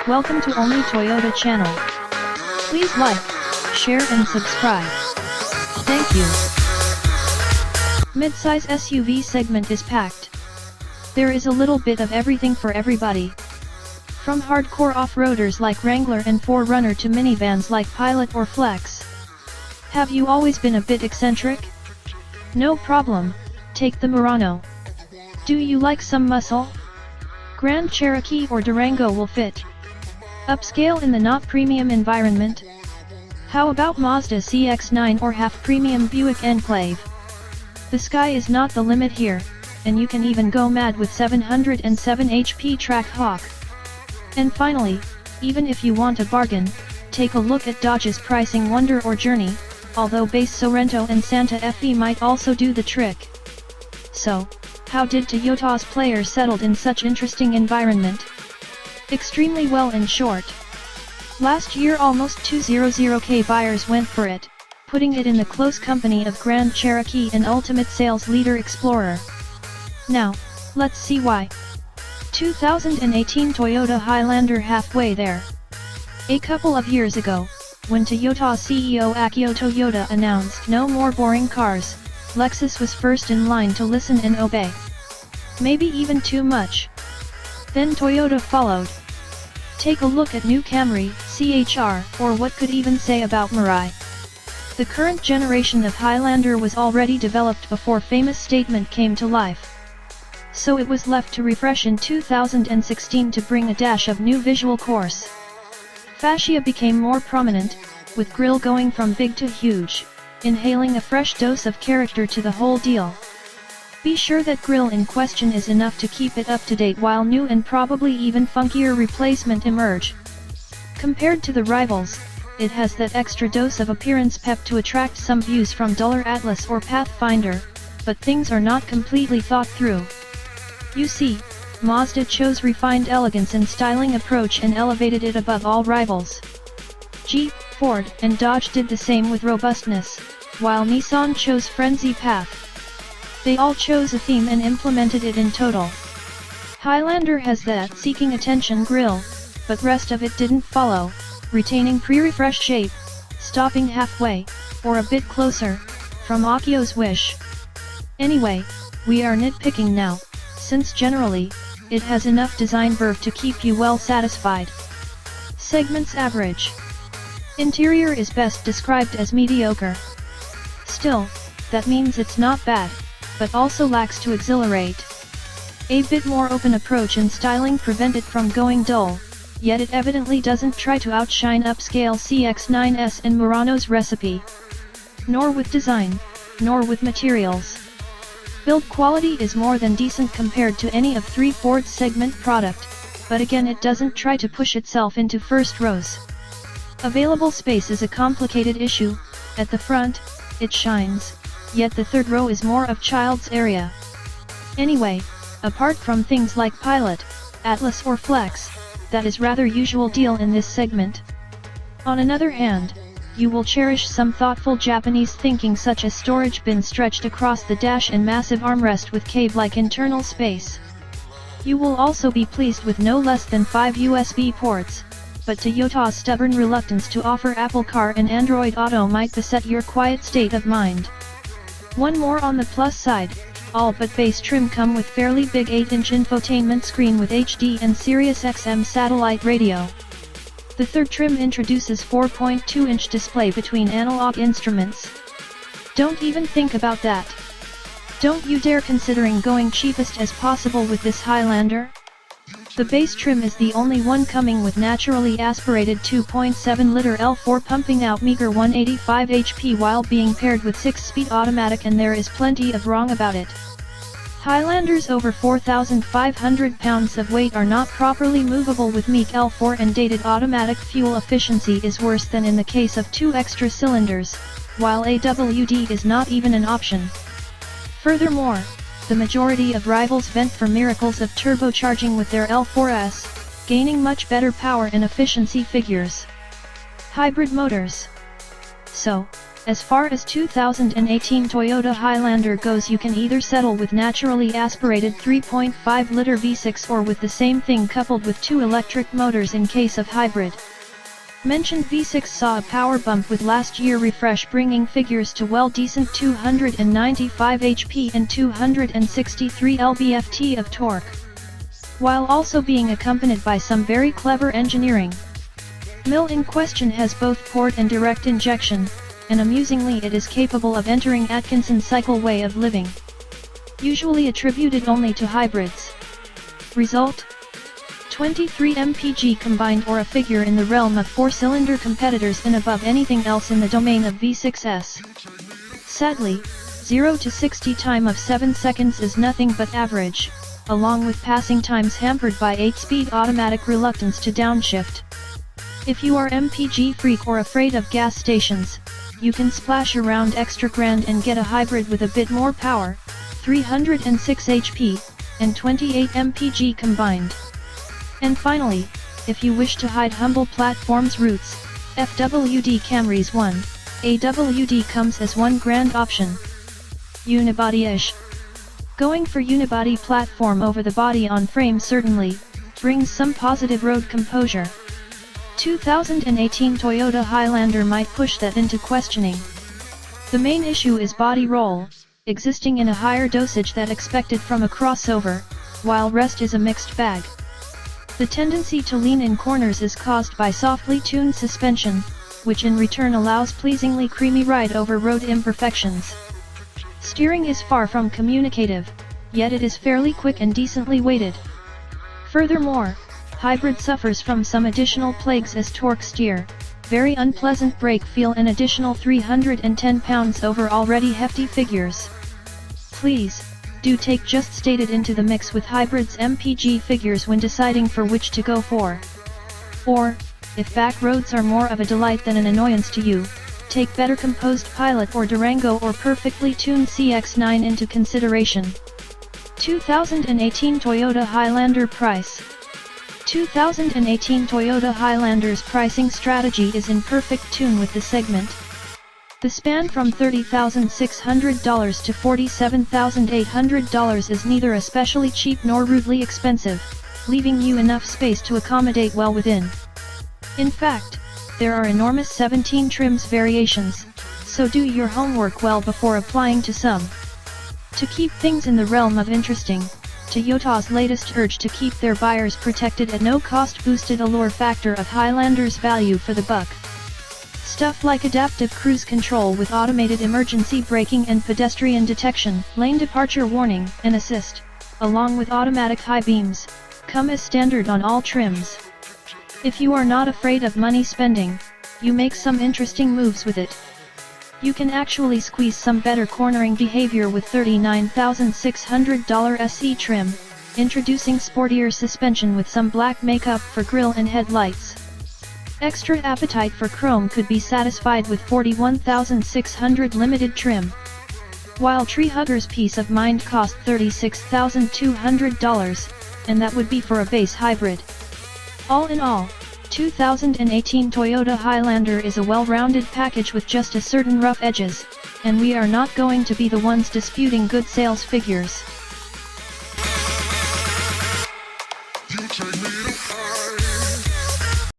Welcome to Only Toyota channel. Please like, share and subscribe. Thank you. Midsize SUV segment is packed. There is a little bit of everything for everybody. From hardcore off-roaders like Wrangler and 4Runner to minivans like Pilot or Flex. Have you always been a bit eccentric? No problem, take the Murano. Do you like some muscle? Grand Cherokee or Durango will fit. Upscale in the not premium environment? How about Mazda CX9 or half-premium Buick Enclave? The sky is not the limit here, and you can even go mad with 707 HP Trackhawk. And finally, even if you want a bargain, take a look at Dodge's pricing wonder or journey, although base Sorento and Santa Fe might also do the trick. So, how did Toyota's players settled in such interesting environment? Extremely well in short. Last year almost 200k buyers went for it, putting it in the close company of Grand Cherokee and ultimate sales leader Explorer. Now, let's see why. 2018 Toyota Highlander halfway there. A couple of years ago, when Toyota CEO Akio Toyoda announced no more boring cars, Lexus was first in line to listen and obey. Maybe even too much. Then Toyota followed. Take a look at new Camry, CHR, or what could even say about Mirai. The current generation of Highlander was already developed before famous statement came to life. So it was left to refresh in 2016 to bring a dash of new visual course. Fascia became more prominent, with grille going from big to huge, inhaling a fresh dose of character to the whole deal. Be sure that grille in question is enough to keep it up to date while new and probably even funkier replacement emerge. Compared to the rivals, it has that extra dose of appearance pep to attract some views from duller Atlas or Pathfinder, but things are not completely thought through. You see, Mazda chose refined elegance and styling approach and elevated it above all rivals. Jeep, Ford, and Dodge did the same with robustness, while Nissan chose frenzy path. They all chose a theme and implemented it in total. Highlander has that seeking attention grille, but rest of it didn't follow, retaining pre-refresh shape, stopping halfway, or a bit closer, from Akio's wish. Anyway, we are nitpicking now, since generally, it has enough design verve to keep you well satisfied. Segments average. Interior is best described as mediocre. Still, that means it's not bad, but also lacks to exhilarate. A bit more open approach and styling prevent it from going dull, yet it evidently doesn't try to outshine Upscale CX9s and Murano's recipe. Nor with design, nor with materials. Build quality is more than decent compared to any of three Ford's segment product, but again it doesn't try to push itself into first rows. Available space is a complicated issue. At the front, it shines, yet the third row is more of child's area. Anyway, apart from things like Pilot, Atlas or Flex, that is rather usual deal in this segment. On another hand, you will cherish some thoughtful Japanese thinking such as storage bin stretched across the dash and massive armrest with cave-like internal space. You will also be pleased with no less than 5 USB ports, but Toyota's stubborn reluctance to offer Apple Car and Android Auto might beset your quiet state of mind. One more on the plus side, all but base trim come with fairly big 8-inch infotainment screen with HD and Sirius XM satellite radio. The third trim introduces 4.2-inch display between analog instruments. Don't even think about that. Don't you dare considering going cheapest as possible with this Highlander? The base trim is the only one coming with naturally aspirated 2.7-liter L4 pumping out meager 185 HP while being paired with 6-speed automatic, and there is plenty of wrong about it. Highlanders over 4,500 pounds of weight are not properly movable with meek L4, and dated automatic fuel efficiency is worse than in the case of 2 extra cylinders, while AWD is not even an option. Furthermore, the majority of rivals vent for miracles of turbocharging with their L4s, gaining much better power and efficiency figures. Hybrid motors. So, As far as 2018 Toyota Highlander goes, you can either settle with naturally aspirated 3.5-liter V6 or with the same thing coupled with 2 electric motors in case of hybrid. Mentioned V6 saw a power bump with last year refresh, bringing figures to well decent 295 HP and 263 lb-ft of torque, while also being accompanied by some very clever engineering. Mill in question has both port and direct injection, and amusingly it is capable of entering Atkinson's cycle way of living, usually attributed only to hybrids. Result? 23 mpg combined, or a figure in the realm of 4-cylinder competitors and above anything else in the domain of V6s. Sadly, 0 to 60 time of 7 seconds is nothing but average, along with passing times hampered by 8-speed automatic reluctance to downshift. If you are MPG freak or afraid of gas stations, you can splash around extra grand and get a hybrid with a bit more power, 306 HP, and 28 mpg combined. And finally, if you wish to hide humble platform's roots, FWD Camry's 1 AWD comes as one grand option. Unibody-ish. Going for unibody platform over the body-on-frame certainly brings some positive road composure. 2018 Toyota Highlander might push that into questioning. The main issue is body roll, existing in a higher dosage than expected from a crossover, while rest is a mixed bag. The tendency to lean in corners is caused by softly tuned suspension, which in return allows pleasingly creamy ride over road imperfections. Steering is far from communicative, yet it is fairly quick and decently weighted. Furthermore, hybrid suffers from some additional plagues as torque steer, very unpleasant brake feel, and additional 310 pounds over already hefty figures. Please, do take just stated into the mix with hybrids MPG figures when deciding for which to go for. Or, if back roads are more of a delight than an annoyance to you, take better composed Pilot or Durango or perfectly tuned CX9 into consideration. 2018 Toyota Highlander price. 2018 Toyota Highlander's pricing strategy is in perfect tune with the segment. The span from $30,600 to $47,800 is neither especially cheap nor rudely expensive, leaving you enough space to accommodate well within. In fact, there are enormous 17 trims variations, so do your homework well before applying to some. To keep things in the realm of interesting, Toyota's latest urge to keep their buyers protected at no cost boosted allure factor of Highlander's value for the buck. Stuff like adaptive cruise control with automated emergency braking and pedestrian detection, lane departure warning, and assist, along with automatic high beams, come as standard on all trims. If you are not afraid of money spending, you make some interesting moves with it. You can actually squeeze some better cornering behavior with $39,600 SE trim, introducing sportier suspension with some black makeup for grille and headlights. Extra appetite for chrome could be satisfied with $41,600 limited trim. While Tree Hugger's Peace of Mind cost $36,200, and that would be for a base hybrid. All in all, 2018 Toyota Highlander is a well-rounded package with just a certain rough edges, and we are not going to be the ones disputing good sales figures.